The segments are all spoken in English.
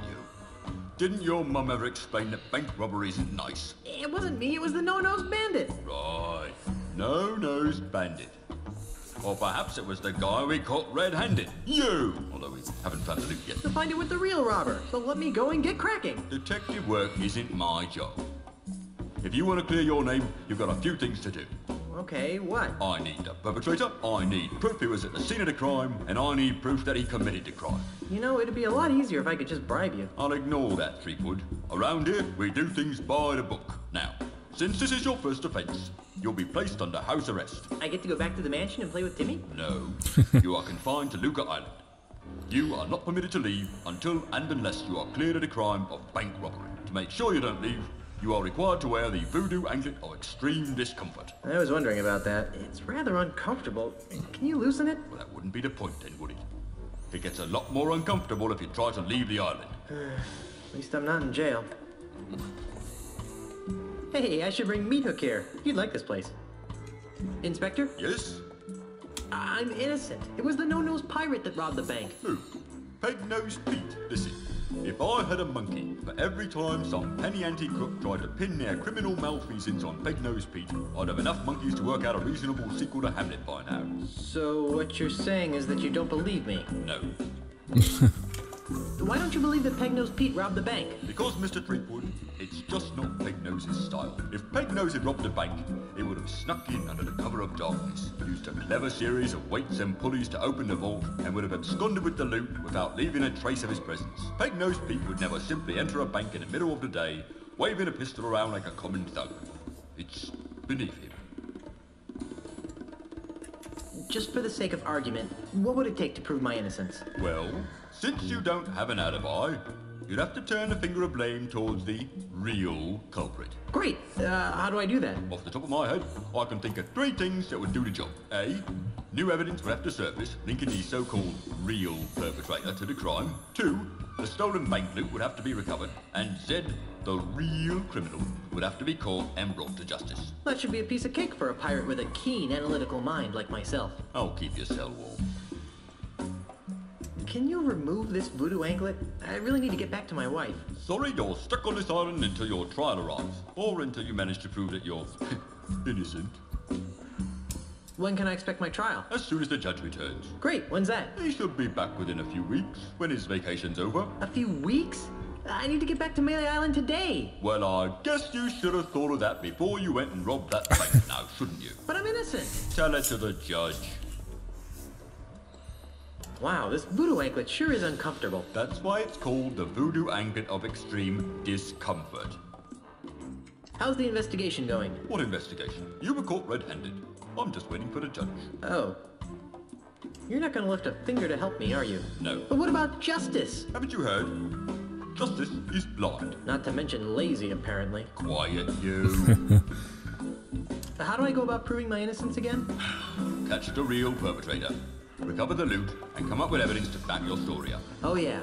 you. Didn't your mum ever explain that bank robbery isn't nice? It wasn't me, it was the no-nosed bandit. Right. No-nosed bandit. Or perhaps it was the guy we caught red-handed. You! Although we haven't found the loot yet. To find it with the real robber, so let me go and get cracking. Detective work isn't my job. If you want to clear your name, you've got a few things to do. Okay, what? I need the perpetrator, I need proof he was at the scene of the crime, and I need proof that he committed the crime. You know, it'd be a lot easier if I could just bribe you. I'll ignore that, Threepwood. Around here, we do things by the book. Now, since this is your first offense, you'll be placed under house arrest. I get to go back to the mansion and play with Timmy? No, you are confined to Luca Island. You are not permitted to leave until and unless you are cleared of the crime of bank robbery. To make sure you don't leave, you are required to wear the voodoo anklet of extreme discomfort. I was wondering about that. It's rather uncomfortable. Can you loosen it? Well, that wouldn't be the point then, would it? It gets a lot more uncomfortable if you try to leave the island. At least I'm not in jail. Hey, I should bring Meat Hook here. You'd like this place. Inspector? Yes? I'm innocent. It was the no-nose pirate that robbed the bank. Who? Peg-Nosed Pete. Listen, if I had a monkey for every time some penny-ante crook tried to pin their criminal malfeasance on Peg-Nosed Pete, I'd have enough monkeys to work out a reasonable sequel to Hamlet by now. So what you're saying is that you don't believe me? No. Why don't you believe that Peg-Nosed Pete robbed the bank? Because, Mr. Threepwood, it's just not Peg-Nose's style. If Peg-Nose had robbed a bank, he would have snuck in under the cover of darkness, used a clever series of weights and pulleys to open the vault, and would have absconded with the loot without leaving a trace of his presence. Peg-Nosed Pete would never simply enter a bank in the middle of the day, waving a pistol around like a common thug. It's beneath him. Just for the sake of argument, what would it take to prove my innocence? Well, since you don't have an alibi, you'd have to turn the finger of blame towards the real culprit. Great! How do I do that? Off the top of my head, I can think of three things that would do the job. A, new evidence would have to surface, linking the so-called real perpetrator to the crime. 2, the stolen bank loot would have to be recovered. And Z, the real criminal, would have to be caught and brought to justice. That should be a piece of cake for a pirate with a keen analytical mind like myself. I'll keep your cell warm. Can you remove this voodoo anklet? I really need to get back to my wife. Sorry, you're stuck on this island until your trial arrives, or until you manage to prove that you're innocent. When can I expect my trial? As soon as the judge returns. Great, when's that? He should be back within a few weeks, when his vacation's over. A few weeks? I need to get back to Melee Island today. Well, I guess you should have thought of that before you went and robbed that bank now, shouldn't you? But I'm innocent. Tell it to the judge. Wow, this voodoo anklet sure is uncomfortable. That's why it's called the voodoo anklet of extreme discomfort. How's the investigation going? What investigation? You were caught red-handed. I'm just waiting for the judge. Oh. You're not gonna lift a finger to help me, are you? No. But what about justice? Haven't you heard? Justice is blind. Not to mention lazy, apparently. Quiet, you. How do I go about proving my innocence again? Catch the real perpetrator. Recover the loot, and come up with evidence to back your story up. Oh yeah.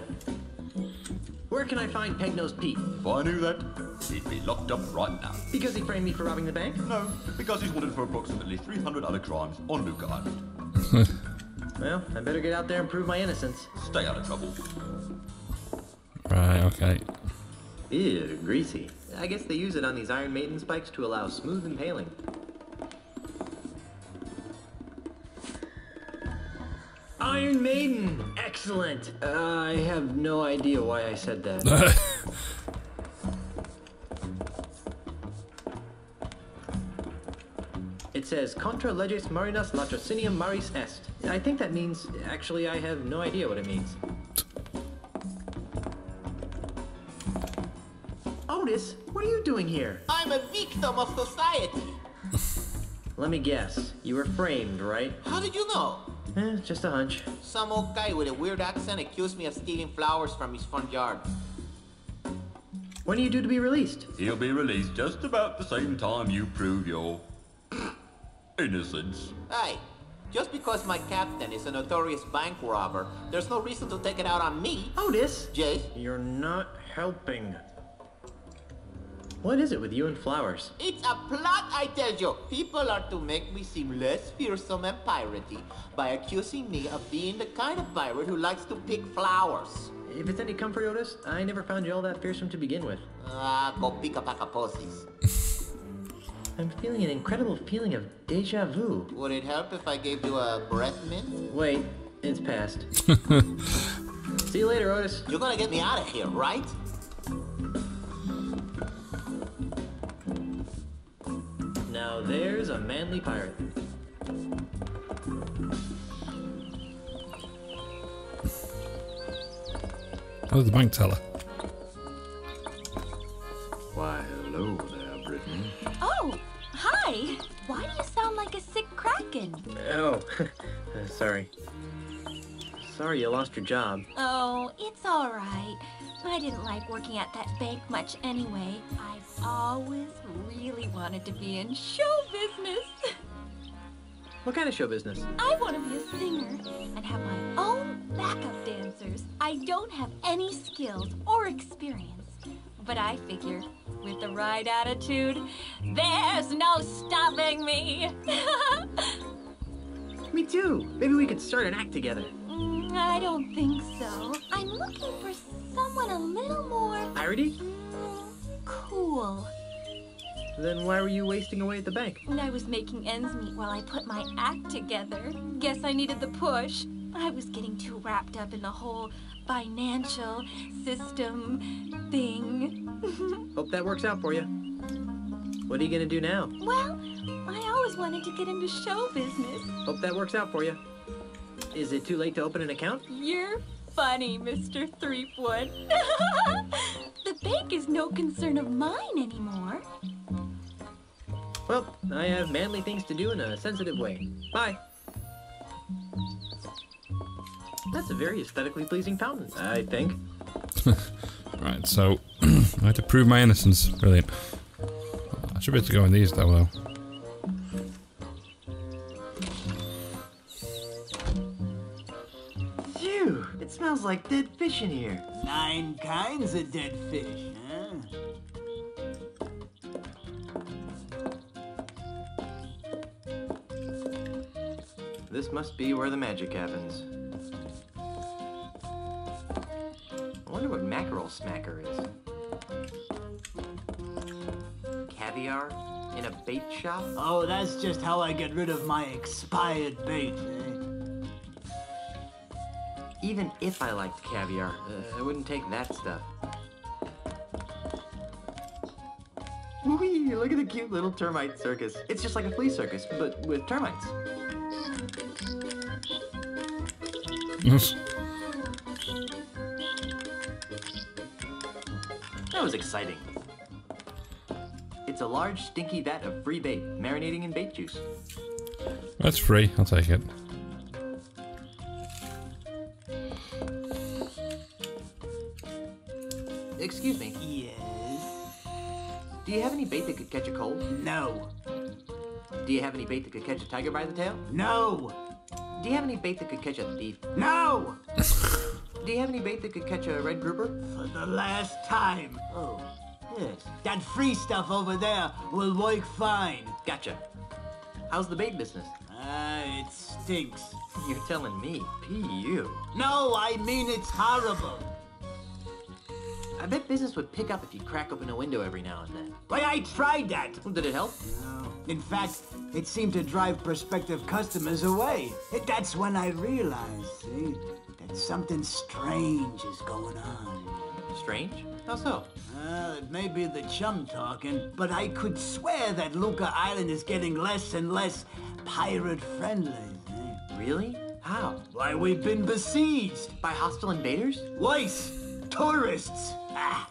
Where can I find Peg-Nosed Pete? If I knew that, he'd be locked up right now. Because he framed me for robbing the bank? No, because he's wanted for approximately 300 other crimes on Luca Island. Well, I better get out there and prove my innocence. Stay out of trouble. Right, okay. Ew, greasy. I guess they use it on these Iron Maiden spikes to allow smooth impaling. Iron Maiden! Excellent! I have no idea why I said that. It says, Contra leges marinas latrocinium maris est. I think that means, actually I have no idea what it means. Otis, what are you doing here? I'm a victim of society. Let me guess, you were framed, right? How did you know? Just a hunch. Some old guy with a weird accent accused me of stealing flowers from his front yard. When are you due to be released? He'll be released just about the same time you prove your innocence. Hey, just because my captain is a notorious bank robber, there's no reason to take it out on me. Otis! Jay? You're not helping. What is it with you and flowers? It's a plot, I tell you. People are to make me seem less fearsome and piratey by accusing me of being the kind of pirate who likes to pick flowers. If it's any comfort, Otis, I never found you all that fearsome to begin with. Go pick a pack of pussies. I'm feeling an incredible feeling of deja vu. Would it help if I gave you a breath mint? Wait, it's past. See you later, Otis. You're gonna get me out of here, right? Now there's a manly pirate. Oh, the bank teller. Why, hello there, Brittany. Oh, hi. Why do you sound like a sick kraken? Oh, sorry. Sorry you lost your job. Oh, it's all right. I didn't like working at that bank much anyway. I've always really wanted to be in show business. What kind of show business? I want to be a singer and have my own backup dancers. I don't have any skills or experience, but I figure with the right attitude, there's no stopping me. Me too. Maybe we could start an act together. I don't think so. I'm looking for someone a little more Piratey? cool. Then why were you wasting away at the bank? I was making ends meet while I put my act together. Guess I needed the push. I was getting too wrapped up in the whole financial system thing. Hope that works out for you. What are you gonna do now? Well, I always wanted to get into show business. Hope that works out for you. Is it too late to open an account? You're funny, Mr. Threepwood. The bank is no concern of mine anymore. Well, I have manly things to do in a sensitive way. Bye. That's a very aesthetically pleasing fountain, I think. Right, so I had to prove my innocence. Brilliant. I should be able to go in these though. Phew, it smells like dead fish in here. 9 kinds of dead fish, huh? This must be where the magic happens. I wonder what mackerel smacker is. Caviar in a bait shop? Oh, that's just how I get rid of my expired bait, eh? Even if I liked caviar, I wouldn't take that stuff. Whee! Look at the cute little termite circus. It's just like a flea circus, but with termites. That was exciting. It's a large, stinky vat of free bait, marinating in bait juice. That's free. I'll take it. Excuse me, Yes? do you have any bait that could catch a cold? No. Do you have any bait that could catch a tiger by the tail? No. Do you have any bait that could catch a thief? No! Do you have any bait that could catch a red grouper? For the last time. Oh, yes. That free stuff over there will work fine. Gotcha. How's the bait business? It stinks. You're telling me, P.U. No, I mean it's horrible. I bet business would pick up if you crack open a window every now and then. Why, I tried that. Did it help? No. In fact, it seemed to drive prospective customers away. That's when I realized, see, that something strange is going on. Strange? How so? It may be the chum talking, but I could swear that Luca Island is getting less and less pirate-friendly. Really? How? Why, we've been besieged. By hostile invaders? Worse, tourists.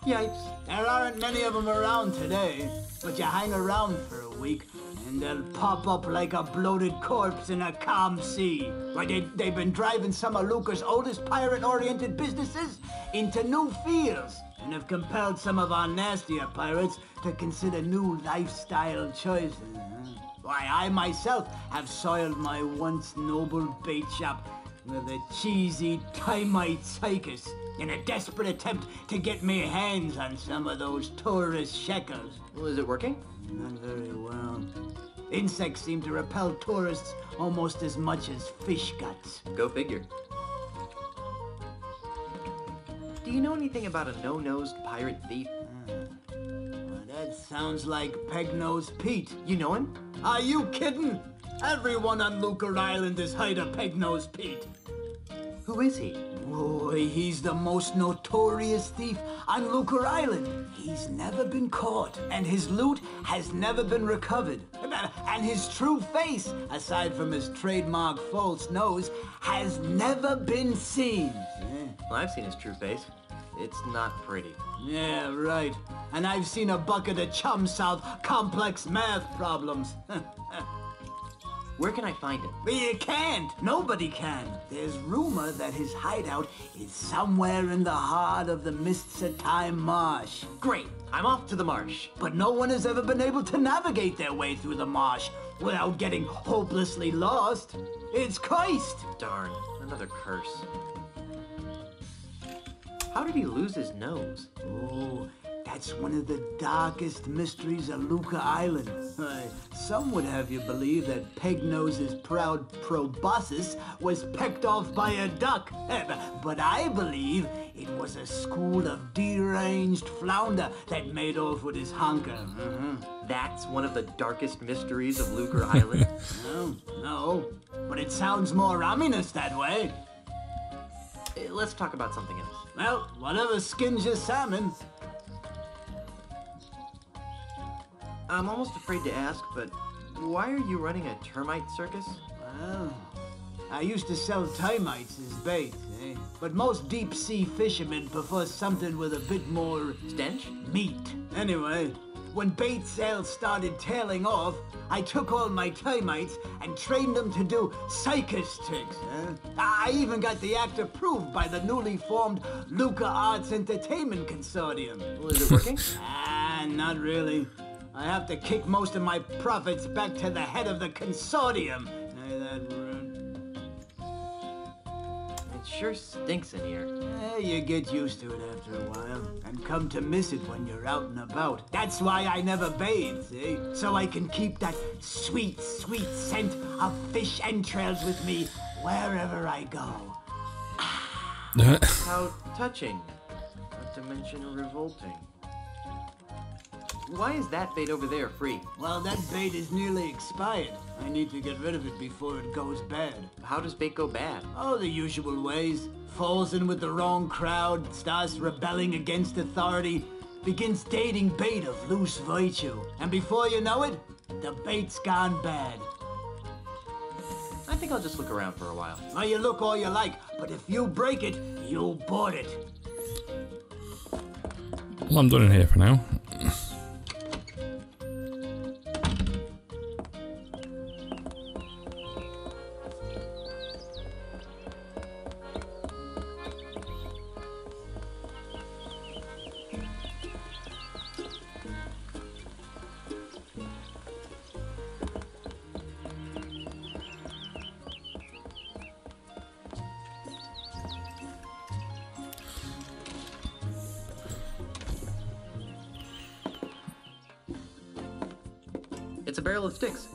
Yipes. There aren't many of them around today, but you hang around for a week, and they'll pop up like a bloated corpse in a calm sea. Why, they've been driving some of Luca's oldest pirate-oriented businesses into new fields, and have compelled some of our nastier pirates to consider new lifestyle choices. Why, I myself have soiled my once noble bait shop with a cheesy Timite circus in a desperate attempt to get me hands on some of those tourist shekels. Well, is it working? Not very well. Insects seem to repel tourists almost as much as fish guts. Go figure. Do you know anything about a no-nosed pirate thief? Well, that sounds like Peg-Nosed Pete. You know him? Are you kidding? Everyone on Lucre Island has heard of Peg-Nosed Pete. Who is he? Boy, he's the most notorious thief on Lucre Island. He's never been caught, and his loot has never been recovered. And his true face, aside from his trademark false nose, has never been seen. Well, I've seen his true face. It's not pretty. Yeah, right. And I've seen a bucket of chum solve complex math problems. Where can I find him? But you can't. Nobody can. There's rumor that his hideout is somewhere in the heart of the Mists of Time marsh. Great. I'm off to the marsh. But no one has ever been able to navigate their way through the marsh without getting hopelessly lost. It's cursed. Darn. Another curse. How did he lose his nose? Oh, that's one of the darkest mysteries of Lucre Island. Some would have you believe that Peg-Nose's proud proboscis was pecked off by a duck. But I believe it was a school of deranged flounder that made off with his honker. That's one of the darkest mysteries of Lucre Island? No, but it sounds more ominous that way. Let's talk about something else. Well, whatever skins your salmon. I'm almost afraid to ask, but why are you running a termite circus? Well, I used to sell termites as bait, but most deep-sea fishermen prefer something with a bit more Stench? meat. Anyway, when bait sales started tailing off, I took all my termites and trained them to do circus tricks. I even got the act approved by the newly formed Lucre Arts Entertainment Consortium. Well, is it working? Not really. I have to kick most of my profits back to the head of the consortium. It sure stinks in here. You get used to it after a while, and come to miss it when you're out and about. That's why I never bathe, see? So I can keep that sweet, sweet scent of fish entrails with me wherever I go. How touching. Not to mention revolting. Why is that bait over there free? Well, that bait is nearly expired. I need to get rid of it before it goes bad. How does bait go bad? Oh, the usual ways. Falls in with the wrong crowd, starts rebelling against authority, begins dating bait of loose virtue. And before you know it, the bait's gone bad. I think I'll just look around for a while. Well, you look all you like, but if you break it, you'll board it. Well, I'm done in here for now. It's a barrel of sticks.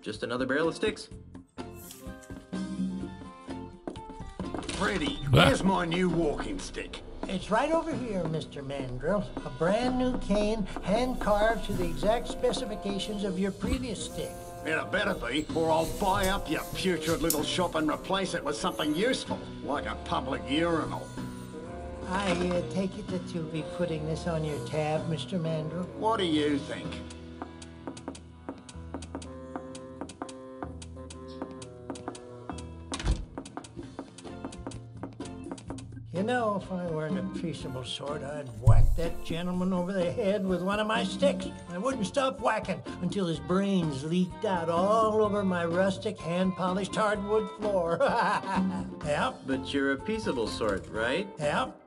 Just another barrel of sticks. Freddy, where's my new walking stick? It's right over here, Mr. Mandrill. A brand new cane, hand-carved to the exact specifications of your previous stick. It better be, or I'll buy up your putrid little shop and replace it with something useful, like a public urinal. I take it that you'll be putting this on your tab, Mr. Mandrill? What do you think? You know, if I weren't a peaceable sort, I'd whack that gentleman over the head with one of my sticks. I wouldn't stop whacking until his brains leaked out all over my rustic, hand-polished hardwood floor. Yep, But you're a peaceable sort, right? yep.